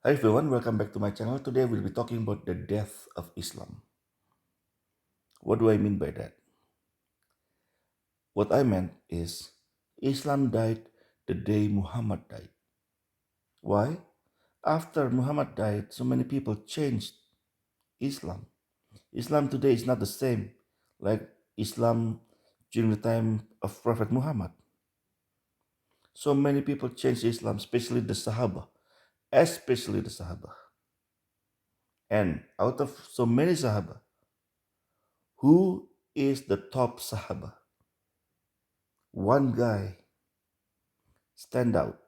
Hi everyone, welcome back to my channel. Today we'll be talking about the death of Islam. What do I mean by that? What I meant is Islam died the day Muhammad died. Why? After Muhammad died, so many people changed Islam. Islam today is not the same like Islam during the time of Prophet Muhammad. So many people changed Islam, especially the Sahaba, especially the Sahaba. And out of so many Sahaba, who is the top Sahaba? One guy stand out.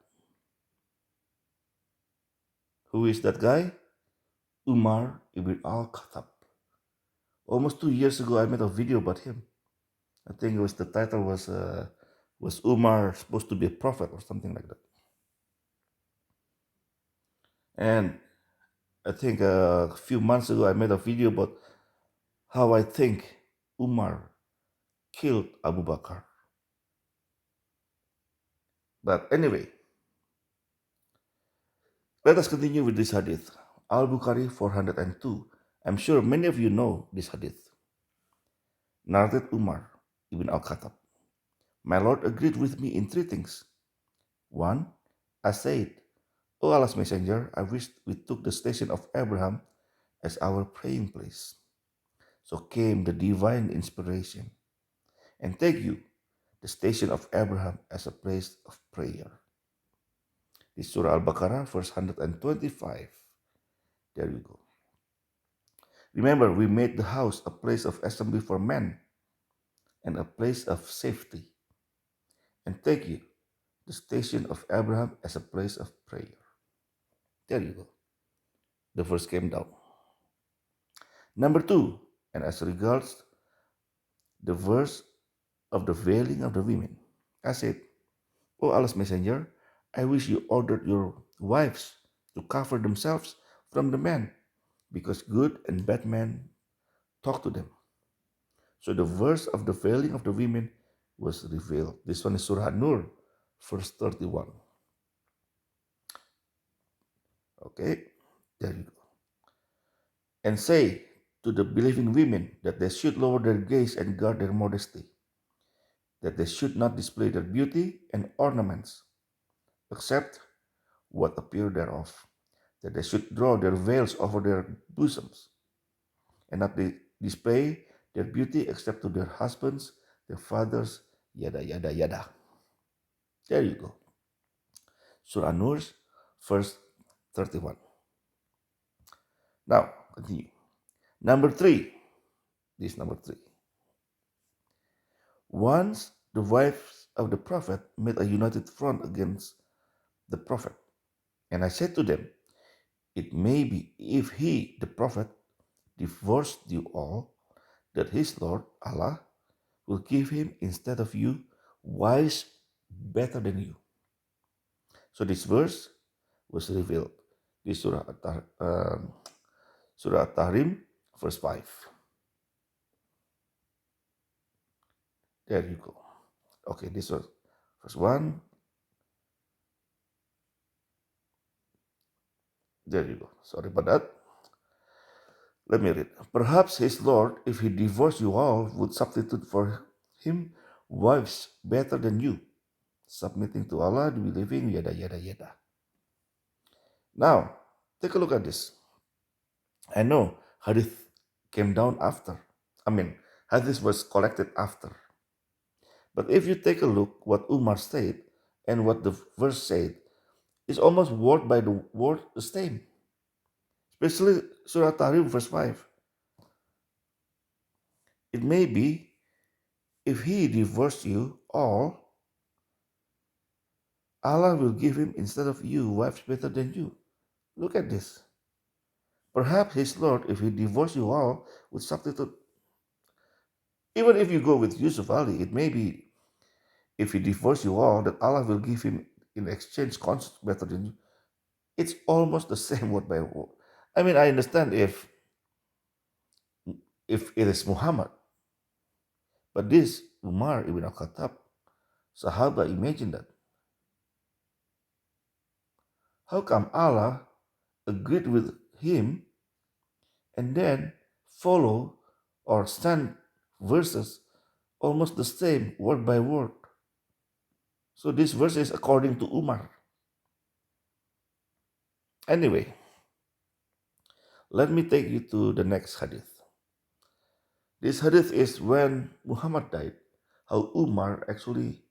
Who is that guy? Umar ibn al-Khattab. Almost 2 years ago, I made a video about him. I think the title was Umar supposed to be a prophet or something like that. And I think a few months ago, I made a video about how I think Umar killed Abu Bakr. But anyway, let us continue with this hadith. Al-Bukhari 402. I'm sure many of you know this hadith. Narrated Umar ibn al-Khattab. My Lord agreed with me in three things. One, I said, O Allah's Messenger, I wish we took the station of Abraham as our praying place. So came the divine inspiration. And take you, the station of Abraham as a place of prayer. This Surah Al-Baqarah, verse 125. There you go. Remember, we made the house a place of assembly for men and a place of safety. And take you, the station of Abraham as a place of prayer. There you go. The verse came down. Number two, and as regards the verse of the veiling of the women, I said, O Allah's Messenger, I wish you ordered your wives to cover themselves from the men, because good and bad men talk to them. So the verse of the veiling of the women was revealed. This one is Surah Nur, verse 31. Okay, there you go. And say to the believing women that they should lower their gaze and guard their modesty, that they should not display their beauty and ornaments, except what appear thereof, that they should draw their veils over their bosoms, and not display their beauty except to their husbands, their fathers, yada yada yada. There you go. Surah Nur, verse 31. Now, continue. Number three. This is number three. Once the wives of the Prophet made a united front against the Prophet. And I said to them, it may be if he, the Prophet, divorced you all, that his Lord, Allah, will give him instead of you wives better than you. So this verse was revealed. This Surah At-Tahrim, verse 5. There you go. Okay, this was verse 1. There you go. Sorry about that. Let me read. Perhaps his Lord, if he divorced you all, would substitute for him wives better than you, submitting to Allah, believing, yada, yada, yada. Now, take a look at this. I know hadith came down after. Hadith was collected after. But if you take a look what Umar said and what the verse said, it's almost word by the word the same. Especially Surah Tahrim, verse 5. It may be if he divorced you all, Allah will give him instead of you wives better than you. Look at this. Perhaps his Lord, if he divorced you all, would substitute. Even if you go with Yusuf Ali, it may be if he divorced you all, that Allah will give him in exchange conscience better than you. It's almost the same word by word. I understand if it is Muhammad, but this Umar ibn al-Khattab, Sahaba, imagine that. How come Allah agreed with him and then follow or stand verses almost the same word by word. So this verse is according to Umar. Anyway, let me take you to the next hadith. This hadith is when Muhammad died, how Umar actually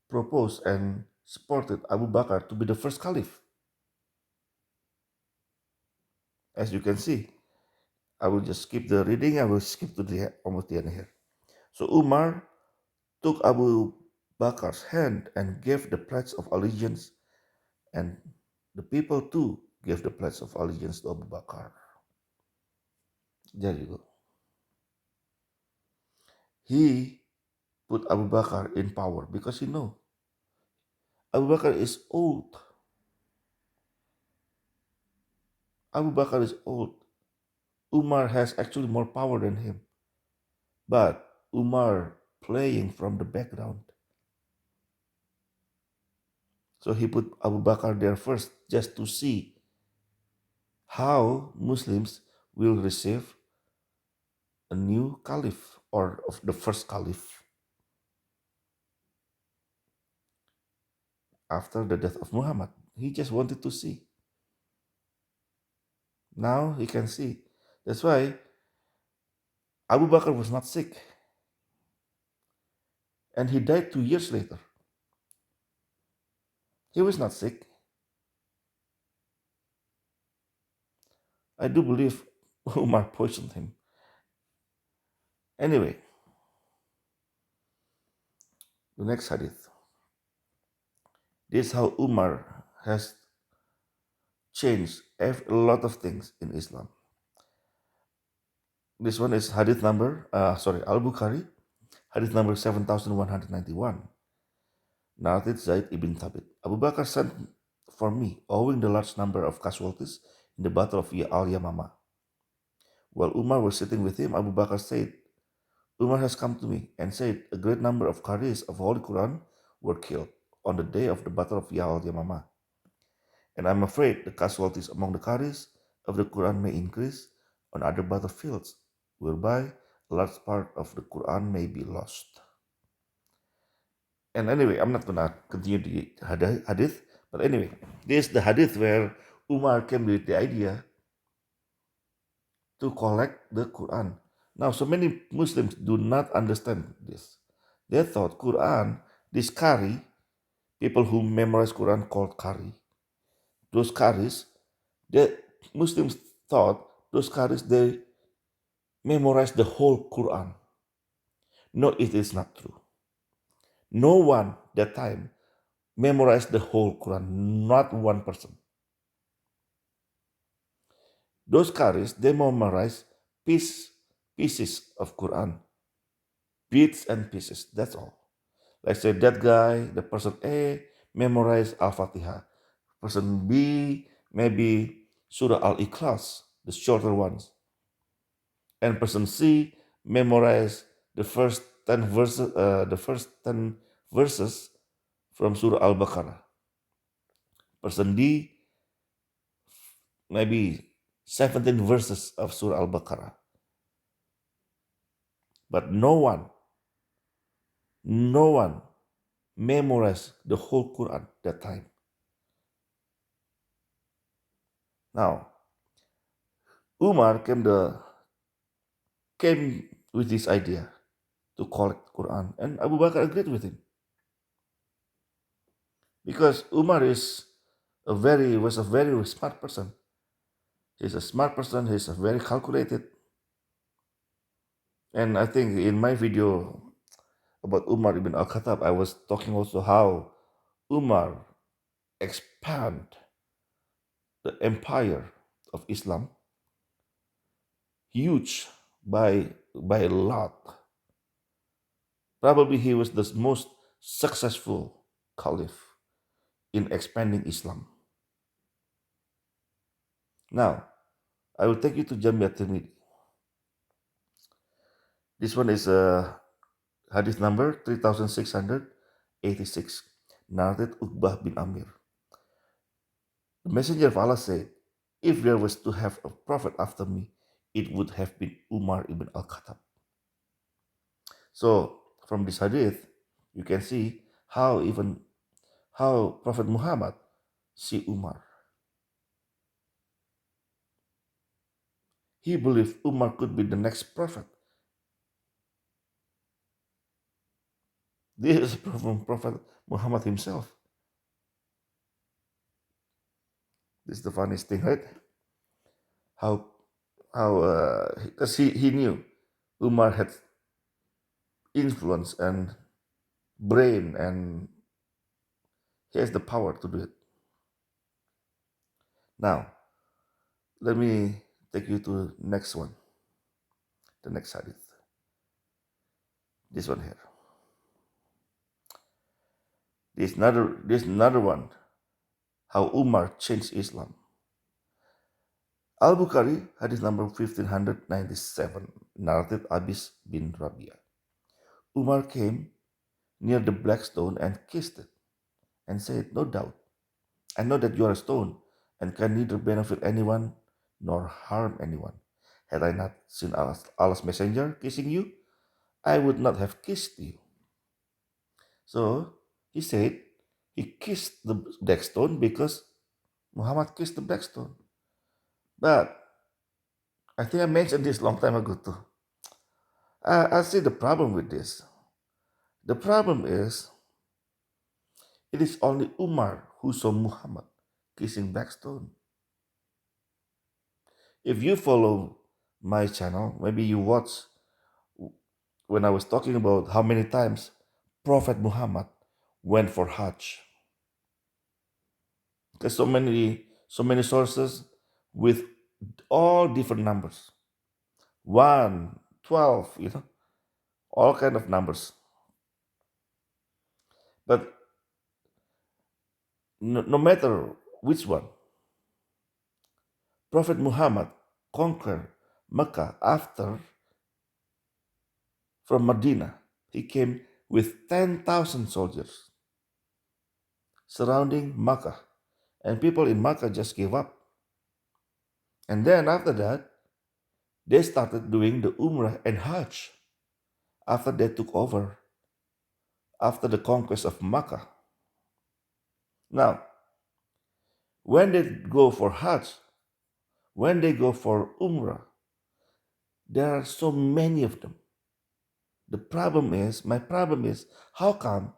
proposed and supported Abu Bakr to be the first caliph. As you can see, I will just skip the reading. I will skip to the almost the end here. So Umar took Abu Bakr's hand and gave the pledge of allegiance, and the people too gave the pledge of allegiance to Abu Bakr. There you go. He put Abu Bakr in power because he know Abu Bakr is old. Abu Bakr is old. Umar has actually more power than him. But Umar playing from the background. So he put Abu Bakr there first just to see how Muslims will receive a new caliph or of the first caliph after the death of Muhammad. He just wanted to see. Now he can see. That's why Abu Bakr was not sick. And he died 2 years later. He was not sick. I do believe Umar poisoned him. Anyway, the next hadith. This is how Umar has changed a lot of things in Islam. This one is hadith number, Al-Bukhari, hadith number 7191. Narrated Zaid ibn Thabit. Abu Bakr sent for me, owing the large number of casualties in the battle of Al-Yamamah. While Umar was sitting with him, Abu Bakr said, Umar has come to me and said, a great number of Qaris of Holy Quran were killed on the day of the battle of Al-Yamamah. And I'm afraid the casualties among the Qaris of the Quran may increase on other battlefields, whereby a large part of the Quran may be lost. And anyway, I'm not gonna continue the hadith, but anyway, this is the hadith where Umar came with the idea to collect the Quran. Now, so many Muslims do not understand this. They thought Quran, this Qari, people who memorize Quran called Qari. Those Qaris, the Muslims thought those Qaris, they memorize the whole Quran. No, it is not true. No one that time memorized the whole Quran, not one person. Those Qaris, they memorize pieces of Quran, bits and pieces, that's all. Like say that guy, the person A, memorized Al-Fatihah. Person B, maybe Surah Al-Ikhlas, the shorter ones. And person C memorized the first 10 verses from Surah Al-Baqarah. Person D, maybe 17 verses of Surah Al-Baqarah. But no one memorized the whole Quran that time. Now, Umar came with this idea to collect Quran, and Abu Bakr agreed with him. Because Umar was a very smart person. He's a smart person, he's a very calculated. And I think in my video about Umar ibn al-Khattab, I was talking also how Umar expand the empire of Islam huge by a lot. Probably he was the most successful caliph in expanding Islam. Now, I will take you to Jami' at-Tirmidhi. This one is hadith number 3686, narrated Uqbah bin Amir. The Messenger of Allah said, If there was to have a prophet after me, it would have been Umar ibn al-Khattab. So from this hadith, you can see how Prophet Muhammad see Umar. He believed Umar could be the next prophet. This is from Prophet Muhammad himself. This is the funniest thing, right? How because he knew Umar had influence and brain, and he has the power to do it. Now, let me take you to next one, the next hadith. This one here. This another one. How Umar changed Islam. Al Bukhari, hadith number 1597, narrated Abis bin Rabia. Umar came near the black stone and kissed it, and said, "No doubt, I know that you are a stone, and can neither benefit anyone nor harm anyone. Had I not seen Allah's messenger kissing you, I would not have kissed you." So he said he kissed the black stone because Muhammad kissed the black stone. But I think I mentioned this long time ago too. I see the problem with this. The problem is it is only Umar who saw Muhammad kissing black stone. If you follow my channel, maybe you watch when I was talking about how many times Prophet Muhammad went for Hajj. There's so many sources with all different numbers. 1, 12, all kind of numbers. But no matter which one, Prophet Muhammad conquered Mecca after from Medina. He came with 10,000 soldiers surrounding Mecca, and people in Mecca just gave up. And then after that, they started doing the Umrah and Hajj after they took over, after the conquest of Mecca. Now, when they go for Hajj, when they go for Umrah, there are so many of them. My problem is, how come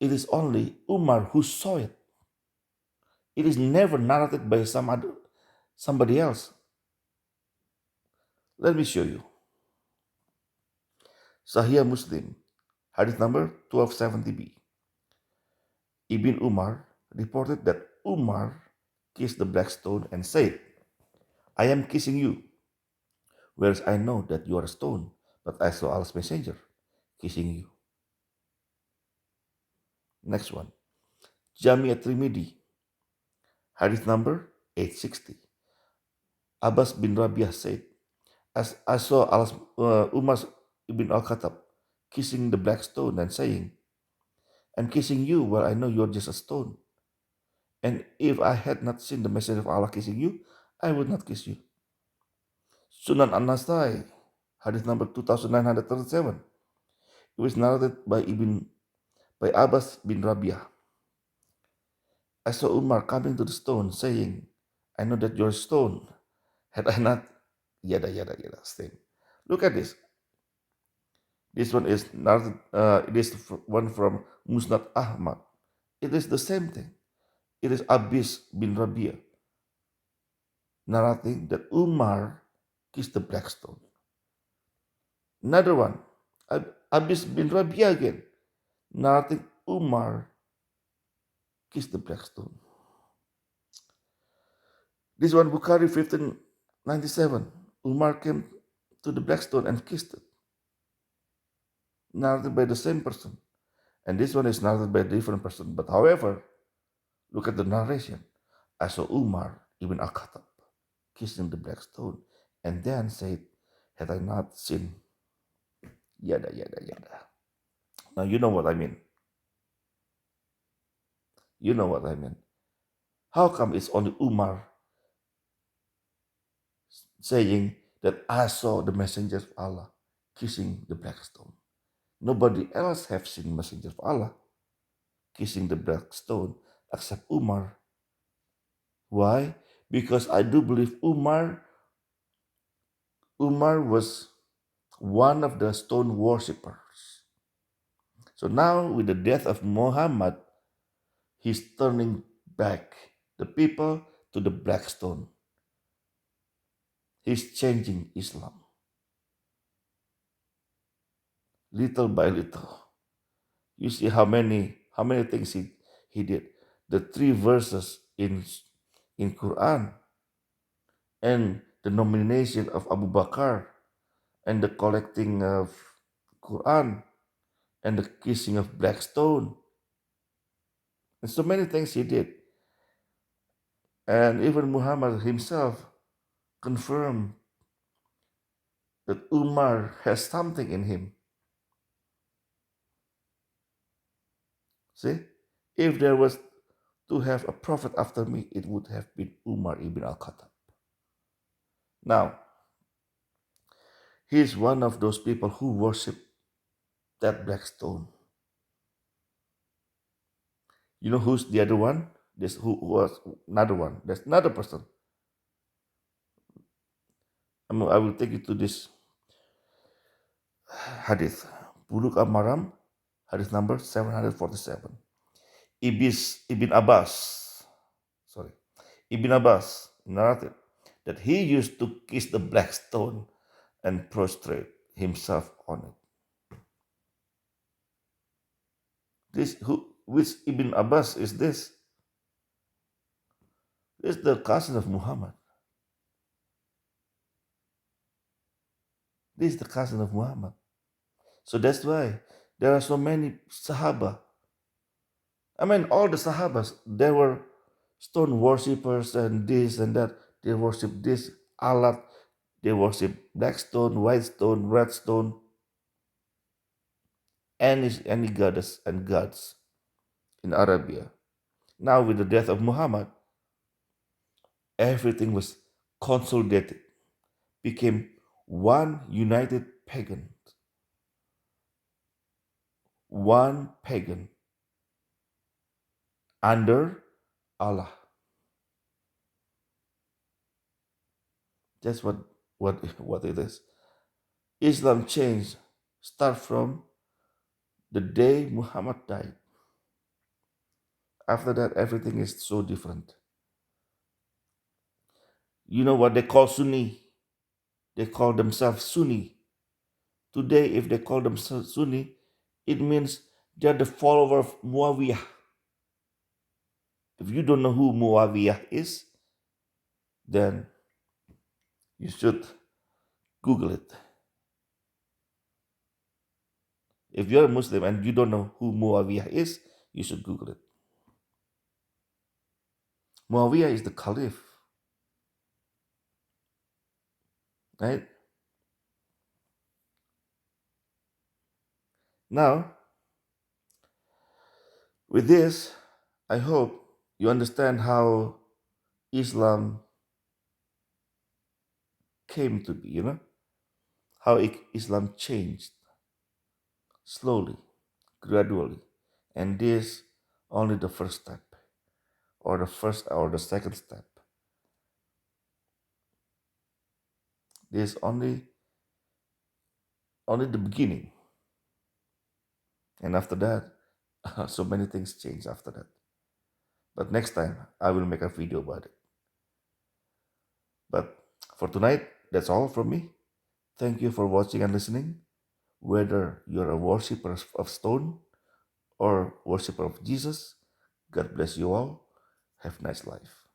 it is only Umar who saw it? It is never narrated by somebody else. Let me show you. Sahih Muslim, hadith number 1270b. Ibn Umar reported that Umar kissed the black stone and said, "I am kissing you, whereas I know that you are a stone, but I saw Allah's messenger kissing you." Next one. Jami at-Tirmidhi, hadith number 860. Abbas bin Rabiah said, "As I saw Umar ibn al-Khattab kissing the black stone and saying, 'I'm kissing you while I know you're just a stone. And if I had not seen the messenger of Allah kissing you, I would not kiss you.'" Sunan An-Nasai, hadith number 2937. It was narrated by Abbas bin Rabiah. "I saw Umar coming to the stone saying, 'I know that you're a stone. Had I not,' yada yada yada." Same. Look at this. This one is narrated. It is one from Musnad Ahmad. It is the same thing. It is Abbas bin Rabiah narrating that Umar kissed the black stone. Another one, Abbas bin Rabiah again narrating Umar kissed the black stone. This one, Bukhari 1597. Umar came to the black stone and kissed it. Narrated by the same person. And this one is narrated by a different person. But however, look at the narration. "I saw Umar ibn al-Khattab kissing the black stone, and then said, 'Had I not seen,' yada yada yada." Now you know what I mean. You know what I mean. How come it's only Umar saying that I saw the messenger of Allah kissing the black stone? Nobody else have seen messenger of Allah kissing the black stone except Umar. Why? Because I do believe Umar was one of the stone worshippers. So now with the death of Muhammad, he's turning back the people to the black stone. He's changing Islam little by little. You see how many things he did. The three verses in Quran and the nomination of Abu Bakar and the collecting of Quran and the kissing of black stone and so many things he did. And even Muhammad himself confirmed that Umar has something in him. See, if there was to have a prophet after me, it would have been Umar ibn al-Khattab. Now, he is one of those people who worship that black stone. You know who's the other one? This who was another one. There's another person. I will take you to this hadith. Buluk al-Maram, hadith number 747. Ibn Abbas, sorry, Ibn Abbas narrated that he used to kiss the black stone and prostrate himself on it. Which Ibn Abbas is this? This is the cousin of Muhammad. This is the cousin of Muhammad. So that's why there are so many Sahaba. I mean, all the Sahabas, they were stone worshippers and this and that. They worship this Allah. They worship black stone, white stone, red stone, any goddess and gods in Arabia. Now, with the death of Muhammad, everything was consolidated, became one united one pagan under Allah. That's what it is. Islam changed start from the day Muhammad died. After that, everything is so different. You know what they call Sunni? They call themselves Sunni. Today, if they call themselves Sunni, it means they're the follower of Muawiyah. If you don't know who Muawiyah is, then you should Google it. If you're a Muslim and you don't know who Muawiyah is, you should Google it. Muawiyah is the caliph, right? Now, with this, I hope you understand how Islam came to be, how Islam changed slowly, gradually. And this only the first step, or the second step. This only the beginning. And after that, so many things change after that. But next time, I will make a video about it. But for tonight, that's all from me. Thank you for watching and listening. Whether you're a worshiper of stone or worshiper of Jesus, God bless you all. Have a nice life.